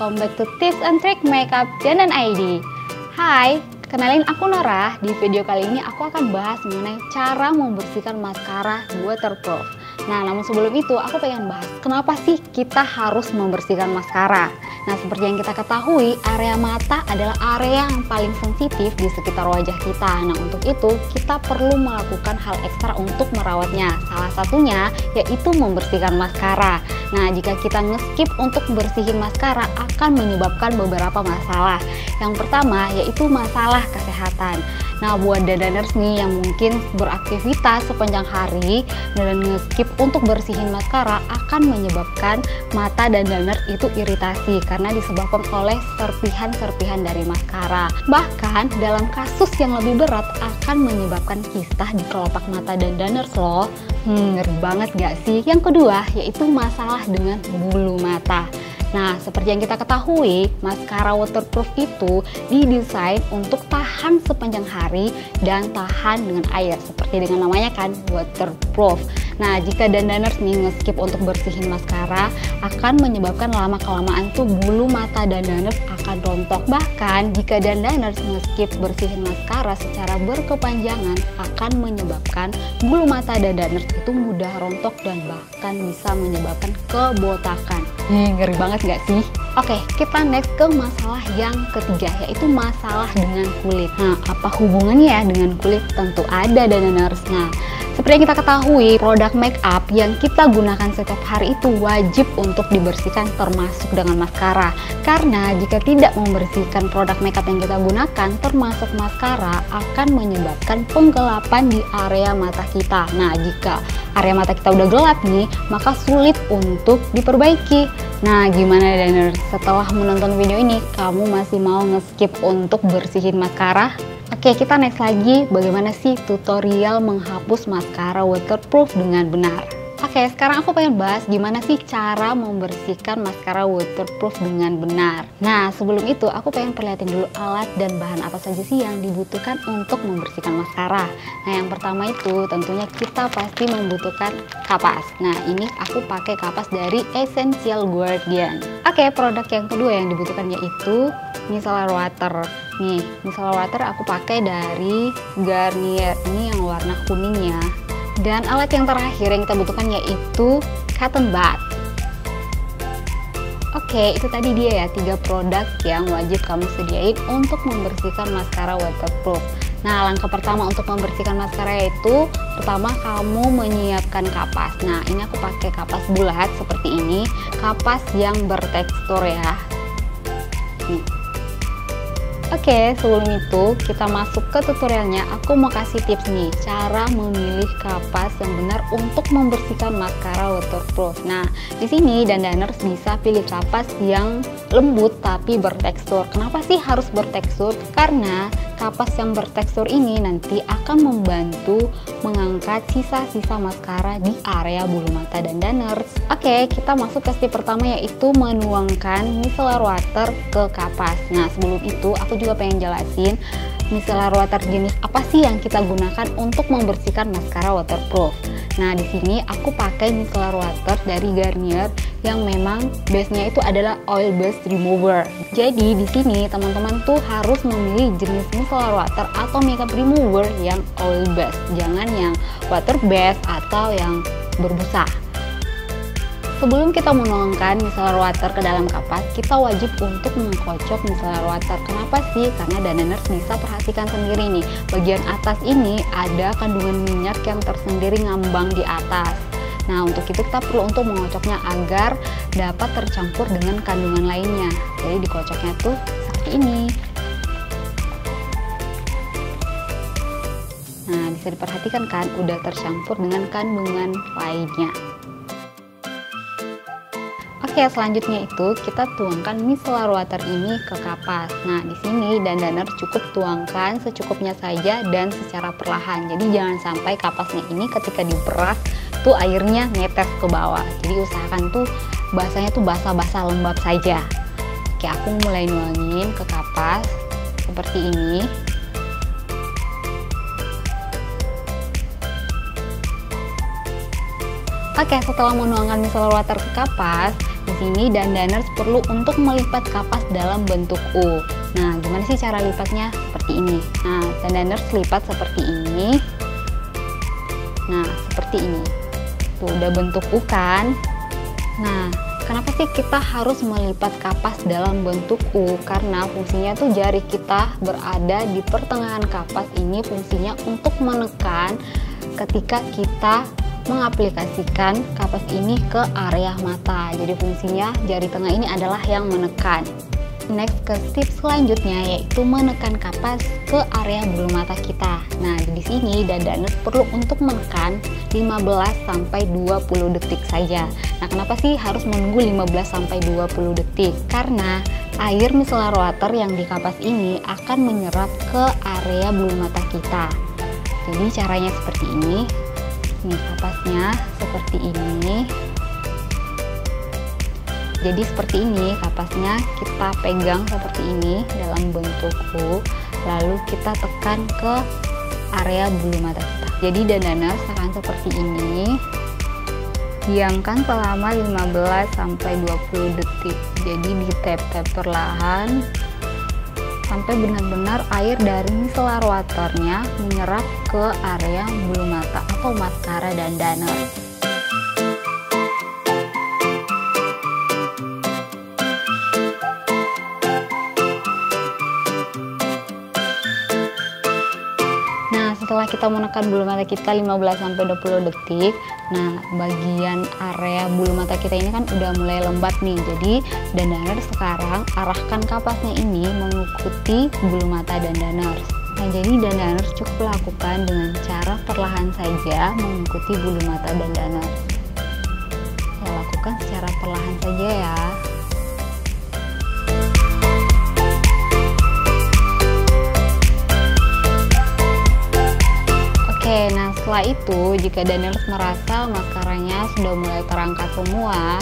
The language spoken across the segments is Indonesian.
welcome back to Tips and Trick Makeup Dandan ID. Hai, kenalin aku Nora. Di video kali ini aku akan bahas mengenai cara membersihkan maskara waterproof. Nah, namun sebelum itu aku pengen bahas kenapa sih kita harus membersihkan maskara. Nah, seperti yang kita ketahui, area mata adalah area yang paling sensitif di sekitar wajah kita. Nah, untuk itu kita perlu melakukan hal ekstra untuk merawatnya. Salah satunya yaitu membersihkan maskara. Nah, jika kita nge-skip untuk bersihin maskara akan menyebabkan beberapa masalah. Yang pertama yaitu masalah kesehatan. Nah, buat dandaners nih yang mungkin beraktivitas sepanjang hari dan nge-skip untuk bersihin maskara akan menyebabkan mata dandaners itu iritasi karena disebabkan oleh serpihan-serpihan dari maskara. Bahkan dalam kasus yang lebih berat akan menyebabkan kista di kelopak mata dandaners loh. Ngeri banget gak sih? Yang kedua yaitu masalah dengan bulu mata. Nah, seperti yang kita ketahui, maskara waterproof itu didesain untuk tahan sepanjang hari dan tahan dengan air, seperti dengan namanya kan, waterproof. Nah, jika dandaners nih nge-skip untuk bersihin maskara, akan menyebabkan lama-kelamaan tuh bulu mata dandaners akan rontok. Bahkan, jika dandaners nge-skip bersihin maskara secara berkepanjangan, akan menyebabkan bulu mata dandaners itu mudah rontok dan bahkan bisa menyebabkan kebotakan. Ngeri banget gak sih? Oke, kita next ke masalah yang ketiga, yaitu masalah dengan kulit. Nah, apa hubungannya dengan kulit? Tentu ada dandaners. Nah, seperti yang kita ketahui, produk make up yang kita gunakan setiap hari itu wajib untuk dibersihkan termasuk dengan maskara. Karena jika tidak membersihkan produk make up yang kita gunakan termasuk maskara akan menyebabkan penggelapan di area mata kita. Nah, jika area mata kita udah gelap nih, maka sulit untuk diperbaiki. Nah, gimana dandaners? Setelah menonton video ini, kamu masih mau nge-skip untuk bersihin maskara? Oke, kita next lagi, bagaimana sih tutorial menghapus maskara waterproof dengan benar. Oke, sekarang aku pengen bahas gimana sih cara membersihkan maskara waterproof dengan benar. Nah, sebelum itu aku pengen perlihatin dulu alat dan bahan apa saja sih yang dibutuhkan untuk membersihkan maskara. Nah, yang pertama itu tentunya kita pasti membutuhkan kapas. Nah, ini aku pakai kapas dari Essential Guardian. Oke, produk yang kedua yang dibutuhkan yaitu micellar water. Nih, micellar water aku pakai dari Garnier. Ini yang warna kuningnya. Dan alat yang terakhir yang kita butuhkan yaitu cotton bud. Oke, itu tadi dia ya 3 produk yang wajib kamu sediain untuk membersihkan maskara waterproof. Nah, langkah pertama untuk membersihkan maskara itu pertama kamu menyiapkan kapas. Nah, ini aku pakai kapas bulat seperti ini, kapas yang bertekstur ya. Nih. Oke, sebelum itu kita masuk ke tutorialnya. Aku mau kasih tips nih, cara memilih kapas yang benar untuk membersihkan maskara waterproof. Nah, di sini dandaners bisa pilih kapas yang lembut tapi bertekstur. Kenapa sih harus bertekstur? Karena kapas yang bertekstur ini nanti akan membantu mengangkat sisa-sisa maskara di area bulu mata dandaners. Oke, kita masuk ke step pertama yaitu menuangkan micellar water ke kapas. Nah, sebelum itu aku juga pengen jelasin micellar water jenis apa sih yang kita gunakan untuk membersihkan maskara waterproof. Nah, di sini aku pakai micellar water dari Garnier yang memang base-nya itu adalah oil based remover. Jadi di sini teman-teman tuh harus memilih jenis micellar water atau makeup remover yang oil based, jangan yang water based atau yang berbusa. Sebelum kita menuangkan micellar water ke dalam kapas, kita wajib untuk mengkocok micellar water. Kenapa sih? Karena dandaners bisa perhatikan sendiri nih, bagian atas ini ada kandungan minyak yang tersendiri ngambang di atas. Nah, untuk itu kita perlu untuk mengocoknya agar dapat tercampur dengan kandungan lainnya. Jadi dikocoknya tuh seperti ini. Nah, bisa diperhatikan kan udah tercampur dengan kandungan lainnya. Oke, selanjutnya itu kita tuangkan micellar water ini ke kapas. Nah, di sini dandaners cukup tuangkan secukupnya saja dan secara perlahan. Jadi jangan sampai kapasnya ini ketika diperas tuh airnya netes ke bawah. Jadi usahakan tuh basahnya tuh basah-basah lembab saja. Oke, aku mulai nuangin ke kapas seperti ini. Oke, setelah menuangkan micellar water ke kapas, Di sini dandaners perlu untuk melipat kapas dalam bentuk U. Nah, gimana sih cara lipatnya? Seperti ini. Nah, dandaners lipat seperti ini. Nah, seperti ini. Tuh, udah bentuk U kan? Nah, kenapa sih kita harus melipat kapas dalam bentuk U? Karena fungsinya tuh jari kita berada di pertengahan kapas ini, fungsinya untuk menekan ketika kita mengaplikasikan kapas ini ke area mata. Jadi fungsinya jari tengah ini adalah yang menekan. Next ke tips selanjutnya yaitu menekan kapas ke area bulu mata kita. Nah, di sini dandaners perlu untuk menekan 15 sampai 20 detik saja. Nah, kenapa sih harus menunggu 15 sampai 20 detik? Karena air micellar water yang di kapas ini akan menyerap ke area bulu mata kita. Jadi caranya seperti ini. Ini kapasnya seperti ini. Jadi seperti ini kapasnya, kita pegang seperti ini dalam bentuk U, lalu kita tekan ke area bulu mata kita. Jadi dandaners akan seperti ini. Diamkan selama 15 sampai 20 detik. Jadi di tap-tap perlahan sampai benar-benar air dari micellar waternya menyerap ke area bulu mata atau maskara dandaners. Nah, setelah kita menekan bulu mata kita 15 sampai 20 detik, nah bagian area bulu mata kita ini kan udah mulai lembab nih. Jadi dandaners sekarang arahkan kapasnya ini mengikuti bulu mata dandaners. Nah, jadi dandaners cukup lakukan dengan cara perlahan saja mengikuti bulu mata dandaners. Saya lakukan secara perlahan saja ya. Oke, nah setelah itu jika dandaners merasa maskaranya sudah mulai terangkat semua,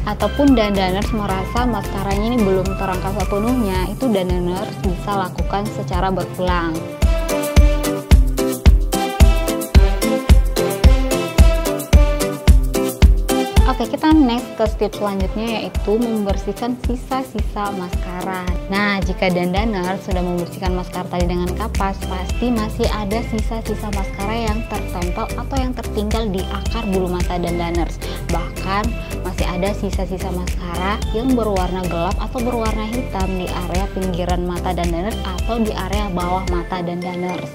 ataupun dandaners merasa maskaranya ini belum terangkat sepenuhnya, itu dandaners bisa lakukan secara berulang. Oke, kita next ke tips selanjutnya yaitu membersihkan sisa-sisa maskara. Nah, jika dandaners sudah membersihkan maskara tadi dengan kapas, pasti masih ada sisa-sisa maskara yang tertempel atau yang tertinggal di akar bulu mata dandaners. Bahkan masih ada sisa-sisa maskara yang berwarna gelap atau berwarna hitam di area pinggiran mata dandaners atau di area bawah mata dandaners.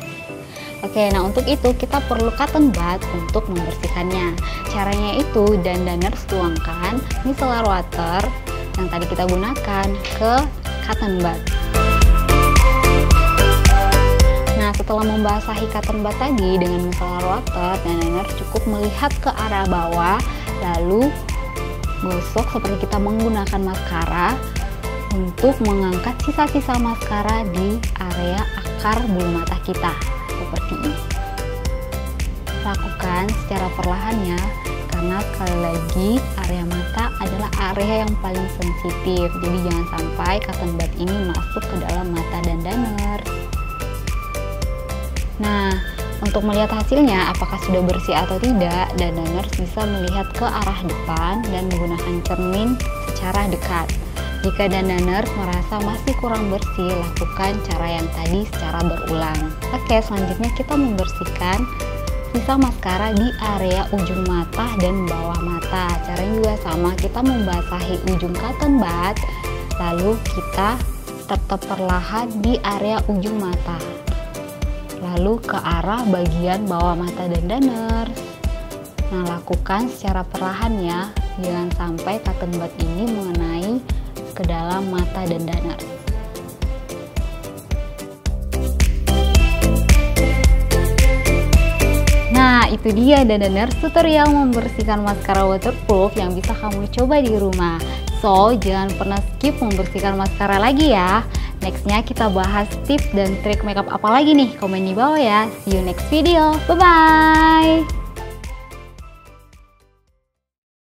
Oke, nah untuk itu kita perlu cotton bud untuk membersihkannya. Caranya itu dandaners tuangkan micellar water yang tadi kita gunakan ke cotton bud. Nah, setelah membasahi cotton bud tadi dengan micellar water, dandaners cukup melihat ke arah bawah, lalu gosok seperti kita menggunakan maskara untuk mengangkat sisa-sisa maskara di area akar bulu mata kita. Seperti ini. Lakukan secara perlahan ya, karena sekali lagi area mata adalah area yang paling sensitif. Jadi jangan sampai cotton bud ini masuk ke dalam mata dandaners. Nah, untuk melihat hasilnya apakah sudah bersih atau tidak, dandaners bisa melihat ke arah depan dan menggunakan cermin secara dekat. Jika dandaners merasa masih kurang bersih, lakukan cara yang tadi secara berulang. Oke, selanjutnya kita membersihkan sisa maskara di area ujung mata dan bawah mata. Caranya juga sama, kita membasahi ujung cotton bud, lalu kita tetap perlahan di area ujung mata, lalu ke arah bagian bawah mata dandaners. Nah, lakukan secara perlahan ya, jangan sampai cotton bud ini mengenai ke dalam mata dandaners. Nah, itu dia dandaners tutorial membersihkan maskara waterproof yang bisa kamu coba di rumah. So, jangan pernah skip membersihkan maskara lagi ya. Nextnya kita bahas tips dan trik makeup apa lagi nih? Komen di bawah ya. See you next video. Bye-bye.